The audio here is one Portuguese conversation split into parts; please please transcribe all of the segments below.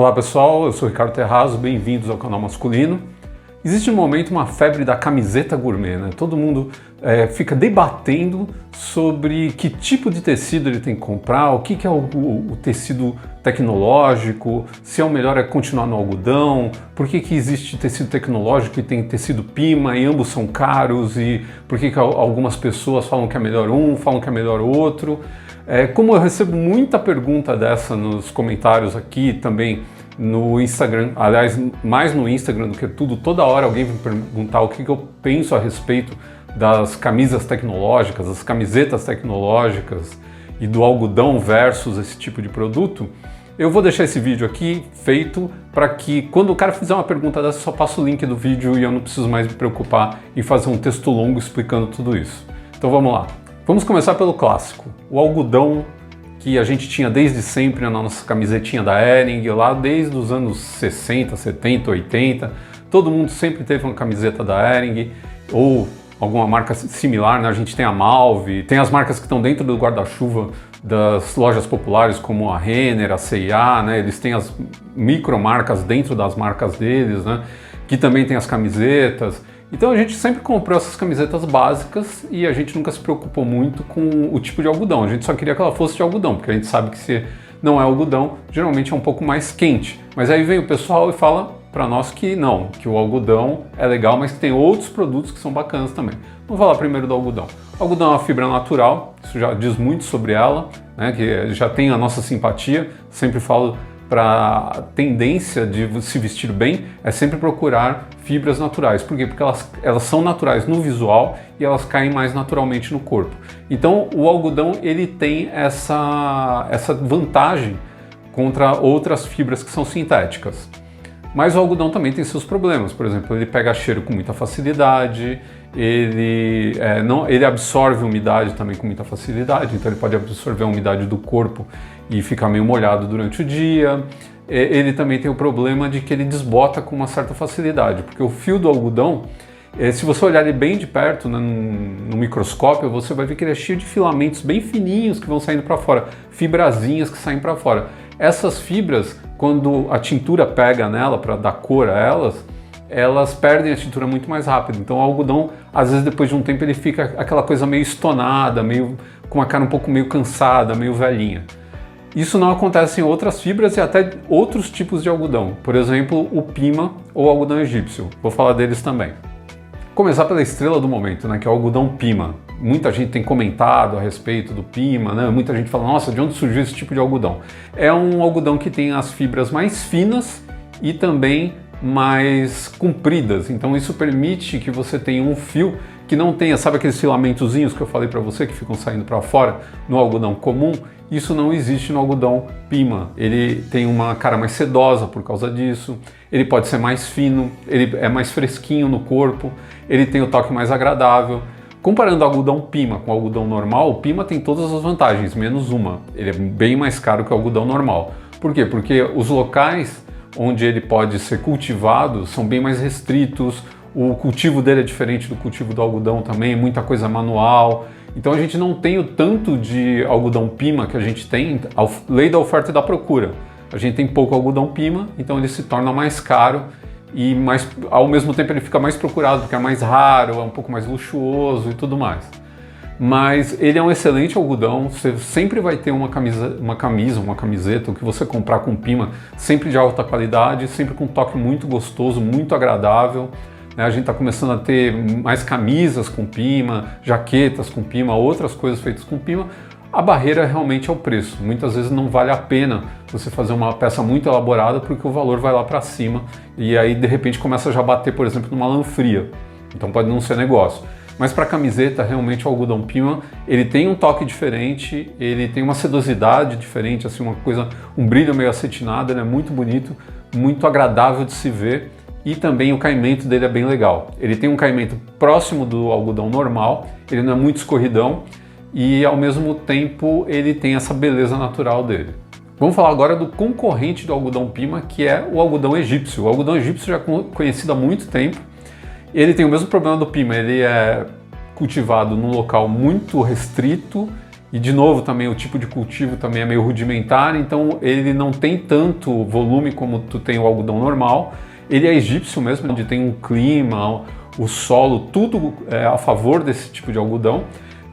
Olá pessoal, eu sou o Ricardo Terrazzo, bem-vindos ao canal Masculino. Existe no momento uma febre da camiseta gourmet, né? Todo mundo fica debatendo sobre que tipo de tecido ele tem que comprar, o que é o tecido tecnológico, se é o melhor é continuar no algodão, por que existe tecido tecnológico e tem tecido Pima e ambos são caros e por que algumas pessoas falam que é melhor um, falam que é melhor outro. Como eu recebo muita pergunta dessa nos comentários aqui também no Instagram, aliás, mais no Instagram do que tudo, toda hora alguém vem perguntar o que eu penso a respeito das camisas tecnológicas, das camisetas tecnológicas e do algodão versus esse tipo de produto. Eu vou deixar esse vídeo aqui feito para que quando o cara fizer uma pergunta dessa, eu só passo o link do vídeo e eu não preciso mais me preocupar em fazer um texto longo explicando tudo isso. Então vamos lá. Vamos começar pelo clássico, o algodão que a gente tinha desde sempre na nossa camisetinha da Hering, lá desde os anos 60, 70, 80, todo mundo sempre teve uma camiseta da Hering ou alguma marca similar, né? A gente tem a Malve, tem as marcas que estão dentro do guarda-chuva das lojas populares como a Renner, a C&A, né? Eles têm as micromarcas dentro das marcas deles, né? Que também tem as camisetas. Então a gente sempre comprou essas camisetas básicas e a gente nunca se preocupou muito com o tipo de algodão. A gente só queria que ela fosse de algodão, porque a gente sabe que se não é algodão, geralmente é um pouco mais quente. Mas aí vem o pessoal e fala para nós que não, que o algodão é legal, mas que tem outros produtos que são bacanas também. Vamos falar primeiro do algodão. O algodão é uma fibra natural, isso já diz muito sobre ela, né, que já tem a nossa simpatia. Sempre falo para a tendência de se vestir bem é sempre procurar fibras naturais. Por quê? Porque elas são naturais no visual e elas caem mais naturalmente no corpo. Então o algodão ele tem essa vantagem contra outras fibras que são sintéticas. Mas o algodão também tem seus problemas. Por exemplo, ele pega cheiro com muita facilidade, ele absorve umidade também com muita facilidade, então ele pode absorver a umidade do corpo e ficar meio molhado durante o dia. Ele também tem o problema de que ele desbota com uma certa facilidade, porque o fio do algodão, se você olhar ele bem de perto, né, no microscópio, você vai ver que ele é cheio de filamentos bem fininhos que vão saindo para fora, fibrazinhas que saem para fora. Essas fibras, quando a tintura pega nela para dar cor a elas perdem a tintura muito mais rápido. Então o algodão, às vezes depois de um tempo, ele fica aquela coisa meio estonada, meio com a cara um pouco meio cansada, meio velhinha. Isso não acontece em outras fibras e até outros tipos de algodão. Por exemplo, o Pima ou o algodão egípcio. Vou falar deles também. Começar pela estrela do momento, né, que é o algodão Pima. Muita gente tem comentado a respeito do Pima, né? Muita gente fala, nossa, de onde surgiu esse tipo de algodão? É um algodão que tem as fibras mais finas e também mais compridas, então isso permite que você tenha um fio que não tenha, sabe aqueles filamentozinhos que eu falei para você que ficam saindo para fora no algodão comum? Isso não existe no algodão Pima. Ele tem uma cara mais sedosa por causa disso, ele pode ser mais fino, ele é mais fresquinho no corpo, ele tem o toque mais agradável. Comparando o algodão Pima com o algodão normal, o Pima tem todas as vantagens, menos uma. Ele é bem mais caro que o algodão normal. Por quê? Porque os locais onde ele pode ser cultivado são bem mais restritos, o cultivo dele é diferente do cultivo do algodão também, muita coisa manual. Então a gente não tem o tanto de algodão Pima que a gente tem, a lei da oferta e da procura. A gente tem pouco algodão Pima, então ele se torna mais caro e ao mesmo tempo ele fica mais procurado, porque é mais raro, é um pouco mais luxuoso e tudo mais. Mas ele é um excelente algodão, você sempre vai ter uma camiseta, o que você comprar com Pima, sempre de alta qualidade, sempre com um toque muito gostoso, muito agradável. A gente está começando a ter mais camisas com Pima, jaquetas com Pima, outras coisas feitas com Pima. A barreira realmente é o preço. Muitas vezes não vale a pena você fazer uma peça muito elaborada porque o valor vai lá para cima e aí de repente começa já a bater, por exemplo, numa lã fria. Então pode não ser negócio. Mas para camiseta, realmente o algodão Pima, ele tem um toque diferente, ele tem uma sedosidade diferente, assim, uma coisa, um brilho meio acetinado, ele é muito bonito, muito agradável de se ver e também o caimento dele é bem legal. Ele tem um caimento próximo do algodão normal, ele não é muito escorridão e ao mesmo tempo ele tem essa beleza natural dele. Vamos falar agora do concorrente do algodão Pima, que é o algodão egípcio. O algodão egípcio já é conhecido há muito tempo. Ele tem o mesmo problema do Pima, ele é cultivado num local muito restrito E de novo também o tipo de cultivo também é meio rudimentar, então ele não tem tanto volume como tu tem o algodão normal. Ele é egípcio mesmo, onde tem um clima, o solo, tudo é a favor desse tipo de algodão.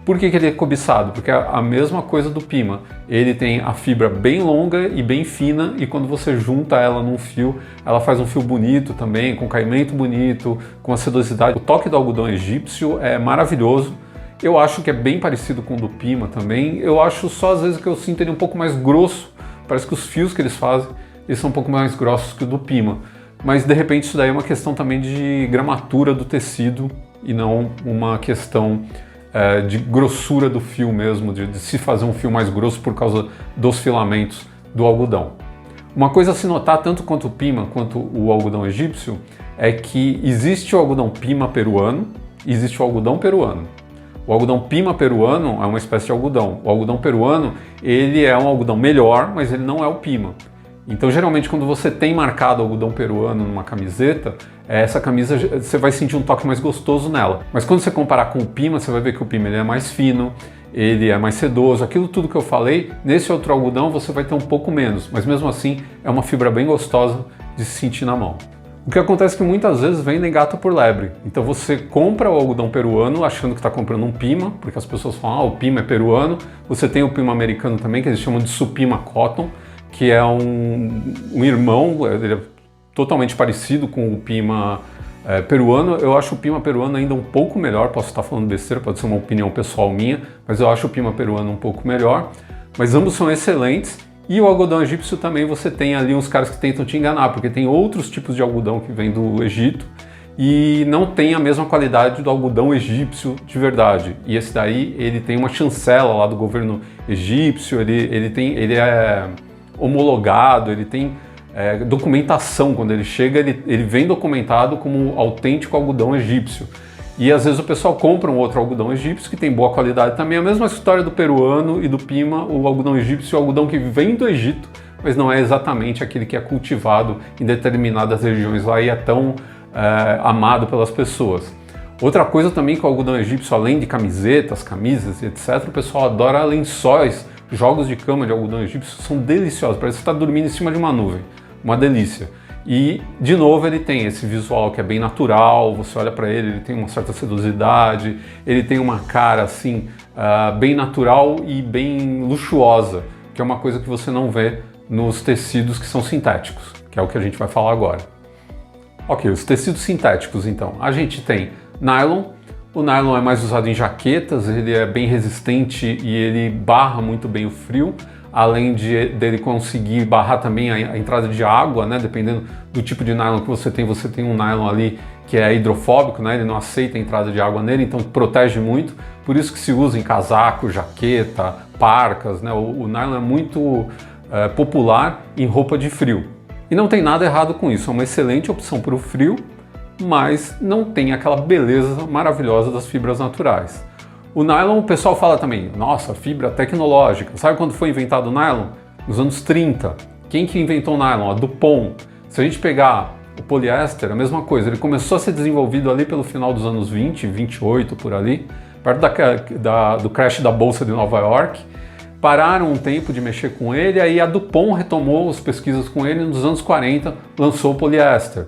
Por que que ele é cobiçado? Porque é a mesma coisa do pima. Ele tem a fibra bem longa e bem fina, e quando você junta ela num fio, ela faz um fio bonito também, com caimento bonito, com a sedosidade. O toque do algodão egípcio é maravilhoso. Eu acho que é bem parecido com o do pima também. Eu acho só às vezes que eu sinto ele um pouco mais grosso. Parece que os fios que eles fazem, eles são um pouco mais grossos que o do pima. Mas de repente isso daí é uma questão também de gramatura do tecido e não uma questão de grossura do fio mesmo, de se fazer um fio mais grosso por causa dos filamentos do algodão. Uma coisa a se notar, tanto quanto o pima quanto o algodão egípcio, é que existe o algodão pima peruano e existe o algodão peruano. O algodão pima peruano é uma espécie de algodão. O algodão peruano, ele é um algodão melhor, mas ele não é o pima. Então, geralmente, quando você tem marcado algodão peruano numa camiseta, essa camisa você vai sentir um toque mais gostoso nela. Mas quando você comparar com o pima, você vai ver que o pima ele é mais fino, ele é mais sedoso. Aquilo tudo que eu falei, nesse outro algodão você vai ter um pouco menos, mas mesmo assim é uma fibra bem gostosa de se sentir na mão. O que acontece é que muitas vezes vendem gato por lebre. Então você compra o algodão peruano achando que está comprando um pima, porque as pessoas falam, o pima é peruano. Você tem o pima americano também, que eles chamam de supima cotton, que é um irmão, ele é totalmente parecido com o pima peruano. Eu acho o pima peruano ainda um pouco melhor, posso estar falando besteira, pode ser uma opinião pessoal minha, mas eu acho o pima peruano um pouco melhor. Mas ambos são excelentes. E o algodão egípcio também você tem ali uns caras que tentam te enganar, porque tem outros tipos de algodão que vêm do Egito e não tem a mesma qualidade do algodão egípcio de verdade. E esse daí, ele tem uma chancela lá do governo egípcio, ele é homologado, ele tem documentação. Quando ele chega, ele vem documentado como autêntico algodão egípcio. E às vezes o pessoal compra um outro algodão egípcio que tem boa qualidade também. A mesma história do peruano e do pima, o algodão egípcio é o algodão que vem do Egito, mas não é exatamente aquele que é cultivado em determinadas regiões lá e é tão amado pelas pessoas. Outra coisa também que o algodão egípcio, além de camisetas, camisas, etc., o pessoal adora lençóis. Jogos de cama de algodão egípcio são deliciosos, parece que você está dormindo em cima de uma nuvem, uma delícia. E, de novo, ele tem esse visual que é bem natural, você olha para ele tem uma certa sedosidade, ele tem uma cara assim, bem natural e bem luxuosa, que é uma coisa que você não vê nos tecidos que são sintéticos, que é o que a gente vai falar agora. Ok, os tecidos sintéticos então, a gente tem nylon. O nylon é mais usado em jaquetas, ele é bem resistente e ele barra muito bem o frio, além dele conseguir barrar também a entrada de água, né? Dependendo do tipo de nylon que você tem um nylon ali que é hidrofóbico, né? Ele não aceita a entrada de água nele, então protege muito, por isso que se usa em casaco, jaqueta, parcas, né? O nylon é muito popular em roupa de frio. E não tem nada errado com isso, é uma excelente opção para o frio, mas não tem aquela beleza maravilhosa das fibras naturais. O nylon, o pessoal fala também, nossa, fibra tecnológica. Sabe quando foi inventado o nylon? Nos anos 30. Quem que inventou o nylon? A DuPont. Se a gente pegar o poliéster, a mesma coisa. Ele começou a ser desenvolvido ali pelo final dos anos 20, 28, por ali, perto do crash da Bolsa de Nova York. Pararam um tempo de mexer com ele, aí a DuPont retomou as pesquisas com ele e nos anos 40 lançou o poliéster.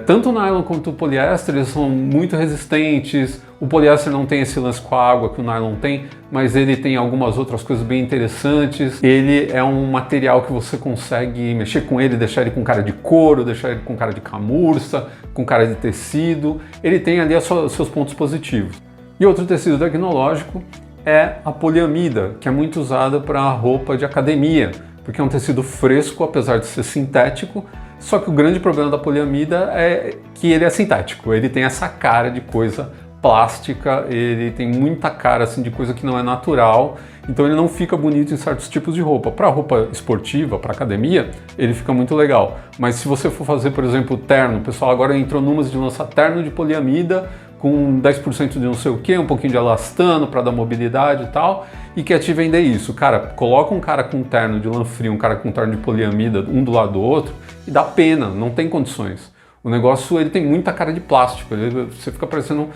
Tanto o nylon quanto o poliéster eles são muito resistentes. O poliéster não tem esse lance com a água que o nylon tem, mas ele tem algumas outras coisas bem interessantes. Ele é um material que você consegue mexer com ele, deixar ele com cara de couro, deixar ele com cara de camurça, com cara de tecido. Ele tem ali os seus pontos positivos. E outro tecido tecnológico é a poliamida, que é muito usada para roupa de academia, porque é um tecido fresco, apesar de ser sintético. Só que o grande problema da poliamida é que ele é sintético, ele tem essa cara de coisa plástica, ele tem muita cara assim de coisa que não é natural, então ele não fica bonito em certos tipos de roupa. Para roupa esportiva, para academia, ele fica muito legal. Mas se você for fazer, por exemplo, terno, o pessoal agora entrou numas de lançar terno de poliamida com 10% de não sei o que, um pouquinho de elastano para dar mobilidade e tal, e quer te vender isso. Cara, coloca um cara com terno de lã frio, um cara com terno de poliamida, um do lado do outro, e dá pena, não tem condições. O negócio, ele tem muita cara de plástico, você fica parecendo,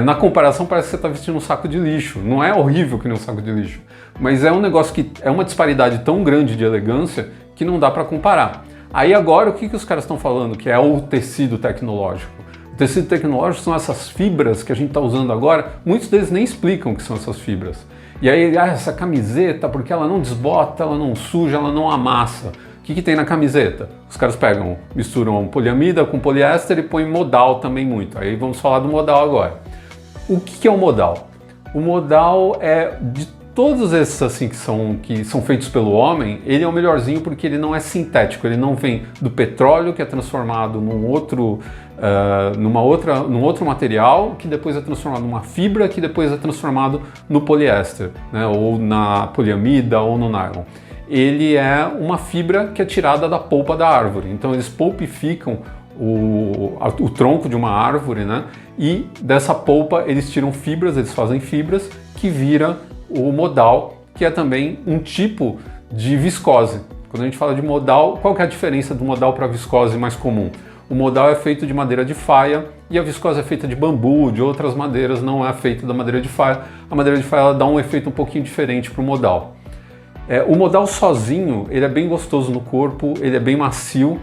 na comparação parece que você está vestindo um saco de lixo. Não é horrível que nem um saco de lixo, mas é um negócio que é uma disparidade tão grande de elegância que não dá para comparar. Aí agora o que os caras estão falando que é o tecido tecnológico? O tecido tecnológico são essas fibras que a gente está usando agora, muitos deles nem explicam o que são essas fibras. E aí, essa camiseta, porque ela não desbota, ela não suja, ela não amassa. O que tem na camiseta? Os caras pegam, misturam poliamida com poliéster e põem modal também muito. Aí vamos falar do modal agora. O que é o modal? O modal é, de todos esses assim que são feitos pelo homem, ele é o melhorzinho porque ele não é sintético, ele não vem do petróleo que é transformado num outro material que depois é transformado numa fibra que depois é transformado no poliéster, né, ou na poliamida ou no nylon. Ele é uma fibra que é tirada da polpa da árvore. Então eles polpificam o tronco de uma árvore, né? E dessa polpa eles tiram fibras, eles fazem fibras que vira o modal, que é também um tipo de viscose. Quando a gente fala de modal, qual que é a diferença do modal para a viscose mais comum? O modal é feito de madeira de faia e a viscose é feita de bambu, de outras madeiras, não é feita da madeira de faia. A madeira de faia ela dá um efeito um pouquinho diferente para o modal. O modal sozinho, ele é bem gostoso no corpo, ele é bem macio,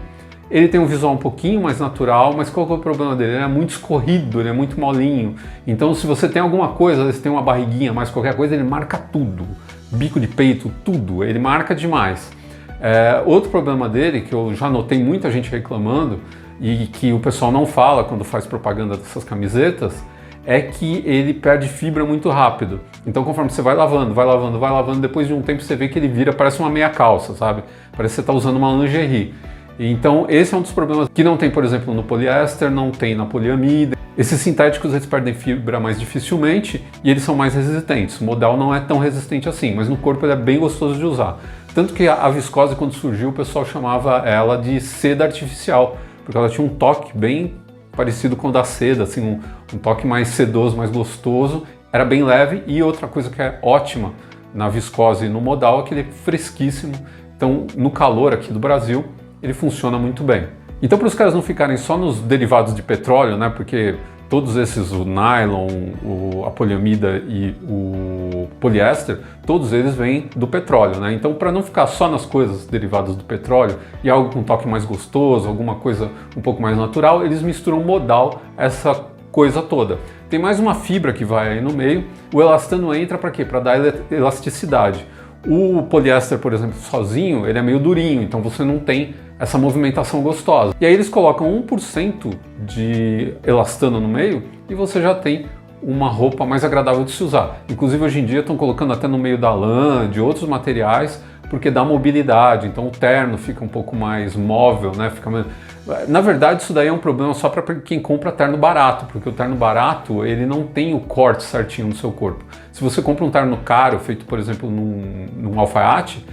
ele tem um visual um pouquinho mais natural, mas qual que é o problema dele? Ele é muito escorrido, ele é muito molinho, então se você tem alguma coisa, se tem uma barriguinha, mais qualquer coisa, ele marca tudo, bico de peito, tudo, ele marca demais. Outro problema dele, que eu já notei muita gente reclamando, e que o pessoal não fala quando faz propaganda dessas camisetas, é que ele perde fibra muito rápido. Então conforme você vai lavando, depois de um tempo você vê que ele vira, parece uma meia calça, sabe? Parece que você está usando uma lingerie. Então esse é um dos problemas que não tem, por exemplo, no poliéster, não tem na poliamida. Esses sintéticos eles perdem fibra mais dificilmente e eles são mais resistentes. O modal não é tão resistente assim, mas no corpo ele é bem gostoso de usar. Tanto que a viscose, quando surgiu, o pessoal chamava ela de seda artificial, porque ela tinha um toque bem parecido com o da seda, assim, um toque mais sedoso, mais gostoso, era bem leve. E outra coisa que é ótima na viscose e no modal é que ele é fresquíssimo, então no calor aqui do Brasil ele funciona muito bem. Então, para os caras não ficarem só nos derivados de petróleo, né, porque todos esses, o nylon, a poliamida e o poliéster, todos eles vêm do petróleo, né? Então, para não ficar só nas coisas derivadas do petróleo e algo com um toque mais gostoso, alguma coisa um pouco mais natural, eles misturam modal, essa coisa toda. Tem mais uma fibra que vai aí no meio. O elastano entra para quê? Para dar elasticidade. O poliéster, por exemplo, sozinho, ele é meio durinho, então você não tem essa movimentação gostosa. E aí eles colocam 1% de elastano no meio e você já tem uma roupa mais agradável de se usar. Inclusive hoje em dia estão colocando até no meio da lã, de outros materiais, porque dá mobilidade, então o terno fica um pouco mais móvel, né? Na verdade isso daí é um problema só para quem compra terno barato, porque o terno barato ele não tem o corte certinho no seu corpo. Se você compra um terno caro, feito por exemplo num alfaiate,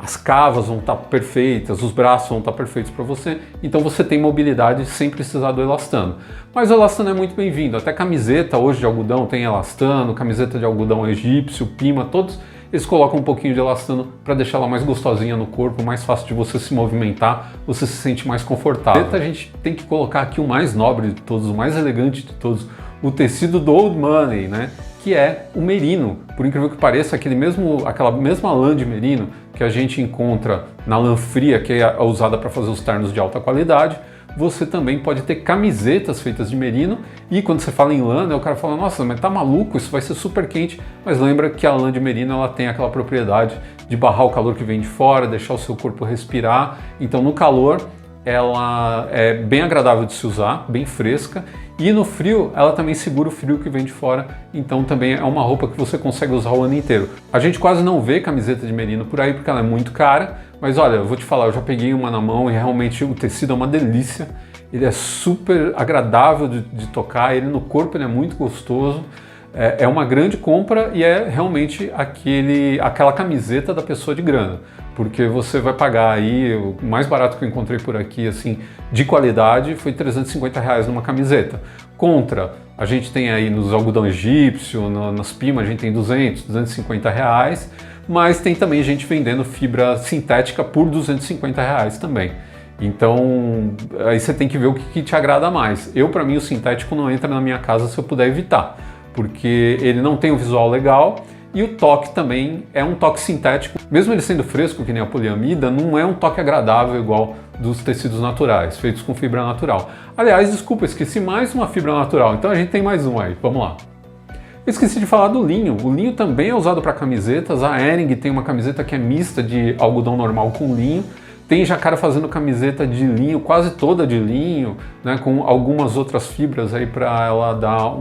as cavas vão estar perfeitas, os braços vão estar perfeitos para você, então você tem mobilidade sem precisar do elastano. Mas o elastano é muito bem-vindo, até camiseta hoje de algodão tem elastano, camiseta de algodão egípcio, pima, todos eles colocam um pouquinho de elastano para deixar ela mais gostosinha no corpo, mais fácil de você se movimentar, você se sente mais confortável. A gente tem que colocar aqui o mais nobre de todos, o mais elegante de todos, o tecido do Old Money, né? Que é o merino. Por incrível que pareça, aquela mesma lã de merino que a gente encontra na lã fria, que é usada para fazer os ternos de alta qualidade, você também pode ter camisetas feitas de merino. E quando você fala em lã, né, o cara fala, nossa, mas tá maluco, isso vai ser super quente. Mas lembra que a lã de merino ela tem aquela propriedade de barrar o calor que vem de fora, deixar o seu corpo respirar. Então no calor ela é bem agradável de se usar, bem fresca, e no frio ela também segura o frio que vem de fora, então também é uma roupa que você consegue usar o ano inteiro. A gente quase não vê camiseta de merino por aí porque ela é muito cara, mas olha, eu vou te falar, eu já peguei uma na mão e realmente o tecido é uma delícia, ele é super agradável de tocar, ele no corpo ele é muito gostoso. É uma grande compra e é realmente aquela camiseta da pessoa de grana, porque você vai pagar aí, o mais barato que eu encontrei por aqui, assim, de qualidade, foi R$350 numa camiseta. Contra, a gente tem aí nos algodão egípcio, nas pimas, a gente tem 200, R$250, mas tem também gente vendendo fibra sintética por R$250 também. Então, aí você tem que ver o que te agrada mais. Para mim, o sintético não entra na minha casa se eu puder evitar, porque ele não tem um visual legal e o toque também é um toque sintético. Mesmo ele sendo fresco, que nem a poliamida, não é um toque agradável igual dos tecidos naturais, feitos com fibra natural. Aliás, desculpa, esqueci mais uma fibra natural, então a gente tem mais um aí, vamos lá. Eu esqueci de falar do linho. O linho também é usado para camisetas. A Hering tem uma camiseta que é mista de algodão normal com linho. Tem já cara fazendo camiseta de linho, quase toda de linho, né, com algumas outras fibras aí para ela dar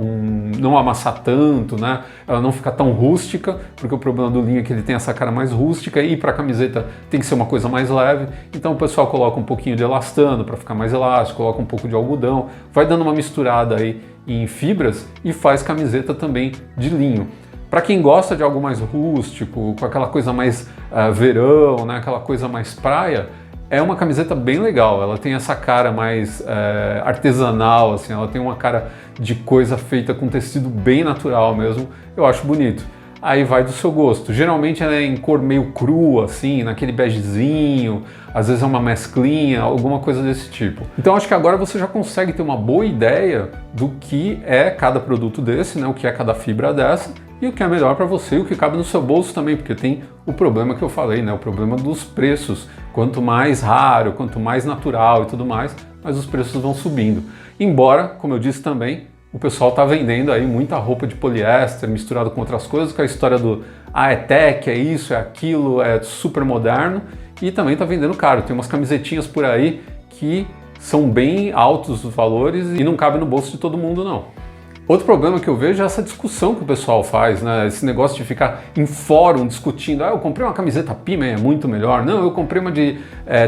não amassar tanto, né, ela não ficar tão rústica, porque o problema do linho é que ele tem essa cara mais rústica e para a camiseta tem que ser uma coisa mais leve. Então o pessoal coloca um pouquinho de elastano para ficar mais elástico, coloca um pouco de algodão, vai dando uma misturada aí em fibras e faz camiseta também de linho. Para quem gosta de algo mais rústico, com aquela coisa mais verão, né, aquela coisa mais praia, é uma camiseta bem legal. Ela tem essa cara mais artesanal, assim, ela tem uma cara de coisa feita com tecido bem natural mesmo. Eu acho bonito. Aí vai do seu gosto. Geralmente ela é em cor meio crua, assim, naquele begezinho, às vezes é uma mesclinha, alguma coisa desse tipo. Então acho que agora você já consegue ter uma boa ideia do que é cada produto desse, né? O que é cada fibra dessa e o que é melhor para você e o que cabe no seu bolso também, porque tem o problema que eu falei, né? O problema dos preços. Quanto mais raro, quanto mais natural e tudo mais, mas os preços vão subindo. Embora, como eu disse também, o pessoal está vendendo aí muita roupa de poliéster misturado com outras coisas, com a história do é tech, é isso, é aquilo, é super moderno, e também está vendendo caro. Tem umas camisetinhas por aí que são bem altos os valores e não cabem no bolso de todo mundo, não. Outro problema que eu vejo é essa discussão que o pessoal faz, né? Esse negócio de ficar em fórum discutindo, eu comprei uma camiseta Pima, é muito melhor. Não, eu comprei uma de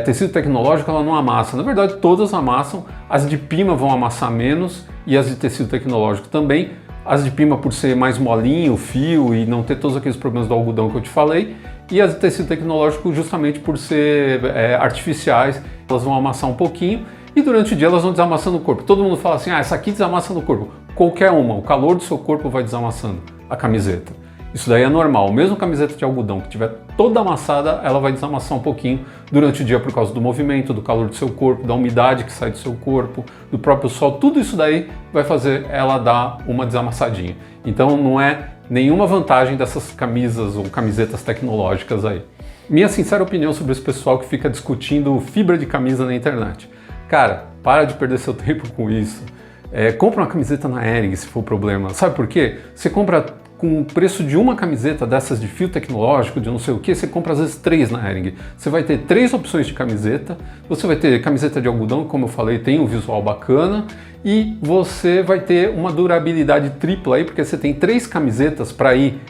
tecido tecnológico, ela não amassa. Na verdade, todas amassam. As de Pima vão amassar menos e as de tecido tecnológico também. As de Pima por ser mais molinho, o fio e não ter todos aqueles problemas do algodão que eu te falei. E as de tecido tecnológico justamente por ser artificiais, elas vão amassar um pouquinho. E durante o dia elas vão desamassando o corpo. Todo mundo fala assim, essa aqui desamassa no corpo. Qualquer uma, o calor do seu corpo vai desamassando a camiseta. Isso daí é normal. Mesmo camiseta de algodão que estiver toda amassada, ela vai desamassar um pouquinho durante o dia por causa do movimento, do calor do seu corpo, da umidade que sai do seu corpo, do próprio sol. Tudo isso daí vai fazer ela dar uma desamassadinha. Então não é nenhuma vantagem dessas camisas ou camisetas tecnológicas aí. Minha sincera opinião sobre esse pessoal que fica discutindo fibra de camisa na internet. Cara, para de perder seu tempo com isso. Compra uma camiseta na Hering se for o problema. Sabe por quê? Você compra com o preço de uma camiseta dessas de fio tecnológico, de não sei o que, você compra às vezes 3 na Hering. Você vai ter 3 opções de camiseta, você vai ter camiseta de algodão, como eu falei, tem um visual bacana, e você vai ter uma durabilidade tripla aí, porque você tem 3 camisetas para ir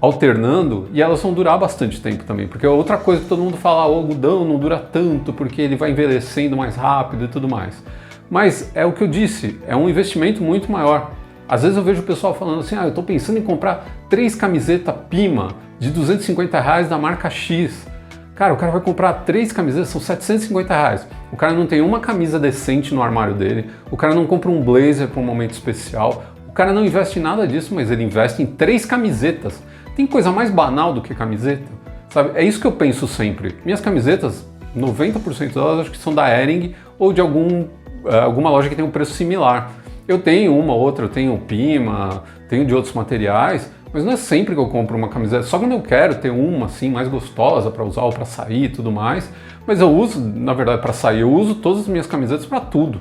alternando e elas vão durar bastante tempo também, porque é outra coisa que todo mundo fala, o algodão não dura tanto porque ele vai envelhecendo mais rápido e tudo mais. Mas é o que eu disse, é um investimento muito maior. Às vezes eu vejo o pessoal falando assim, eu estou pensando em comprar 3 camisetas Pima de R$250 da marca X. Cara, o cara vai comprar 3 camisetas, são R$750. O cara não tem uma camisa decente no armário dele, o cara não compra um blazer para um momento especial, o cara não investe em nada disso, mas ele investe em 3 camisetas. Tem coisa mais banal do que camiseta? Sabe? É isso que eu penso sempre. Minhas camisetas, 90% delas acho que são da Hering ou de alguma loja que tem um preço similar. Eu tenho uma ou outra, eu tenho Pima, tenho de outros materiais, mas não é sempre que eu compro uma camiseta, só quando eu quero ter uma assim mais gostosa para usar ou para sair e tudo mais. Mas eu uso, na verdade, para sair, eu uso todas as minhas camisetas para tudo.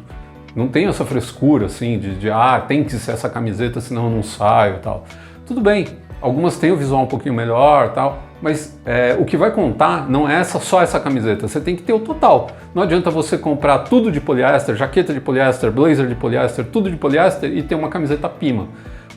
Não tenho essa frescura assim tem que ser essa camiseta, senão eu não saio e tal. Tudo bem, algumas têm o visual um pouquinho melhor e tal, mas o que vai contar não é só essa camiseta, você tem que ter o total. Não adianta você comprar tudo de poliéster, jaqueta de poliéster, blazer de poliéster, tudo de poliéster e ter uma camiseta Pima,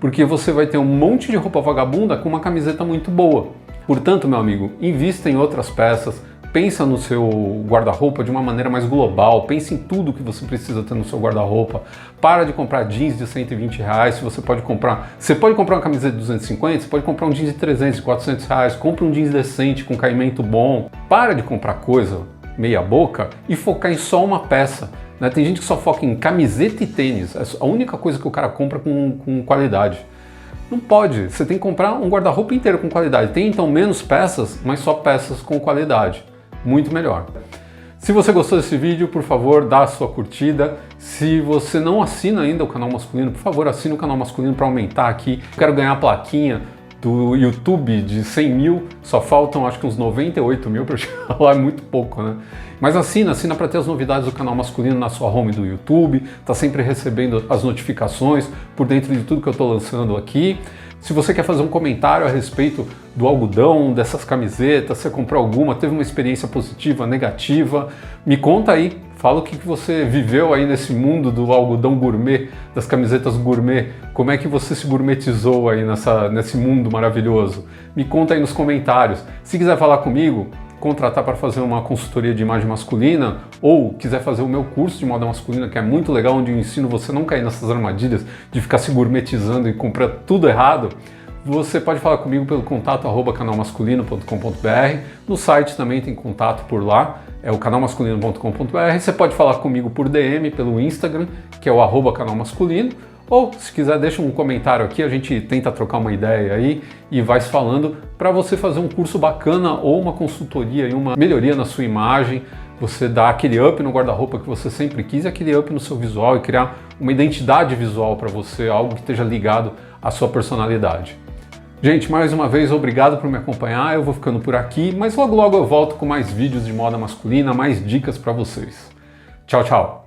porque você vai ter um monte de roupa vagabunda com uma camiseta muito boa. Portanto, meu amigo, invista em outras peças, pensa no seu guarda-roupa de uma maneira mais global, pense em tudo que você precisa ter no seu guarda-roupa. Para de comprar jeans de R$120, você pode comprar uma camiseta de 250, você pode comprar um jeans de 300, de R$400, compre um jeans decente com caimento bom. Para de comprar coisa meia boca e focar em só uma peça. Né? Tem gente que só foca em camiseta e tênis, é a única coisa que o cara compra com qualidade. Não pode, você tem que comprar um guarda-roupa inteiro com qualidade. Tem então menos peças, mas só peças com qualidade. Muito melhor. Se você gostou desse vídeo, por favor, dá a sua curtida. Se você não assina ainda o canal masculino, por favor, assine o canal masculino para aumentar aqui. Eu quero ganhar a plaquinha do YouTube de 100 mil, só faltam acho que uns 98 mil para chegar lá, é muito pouco, né? Mas assina para ter as novidades do canal masculino na sua home do YouTube, tá sempre recebendo as notificações por dentro de tudo que eu tô lançando aqui. Se você quer fazer um comentário a respeito do algodão, dessas camisetas, você comprou alguma, teve uma experiência positiva, negativa, me conta aí, fala o que você viveu aí nesse mundo do algodão gourmet, das camisetas gourmet, como é que você se gourmetizou aí nesse mundo maravilhoso. Me conta aí nos comentários. Se quiser falar comigo, contratar para fazer uma consultoria de imagem masculina ou quiser fazer o meu curso de moda masculina, que é muito legal, onde eu ensino você a não cair nessas armadilhas de ficar se gourmetizando e comprar tudo errado, você pode falar comigo pelo contato @canalmasculino.com.br. No site também tem contato por lá, é o canalmasculino.com.br. Você pode falar comigo por DM pelo Instagram, que é o @canalmasculino. Ou, se quiser, deixa um comentário aqui, a gente tenta trocar uma ideia aí e vai se falando para você fazer um curso bacana ou uma consultoria e uma melhoria na sua imagem, você dar aquele up no guarda-roupa que você sempre quis, aquele up no seu visual e criar uma identidade visual para você, algo que esteja ligado à sua personalidade. Gente, mais uma vez, obrigado por me acompanhar, eu vou ficando por aqui, mas logo logo eu volto com mais vídeos de moda masculina, mais dicas para vocês. Tchau, tchau!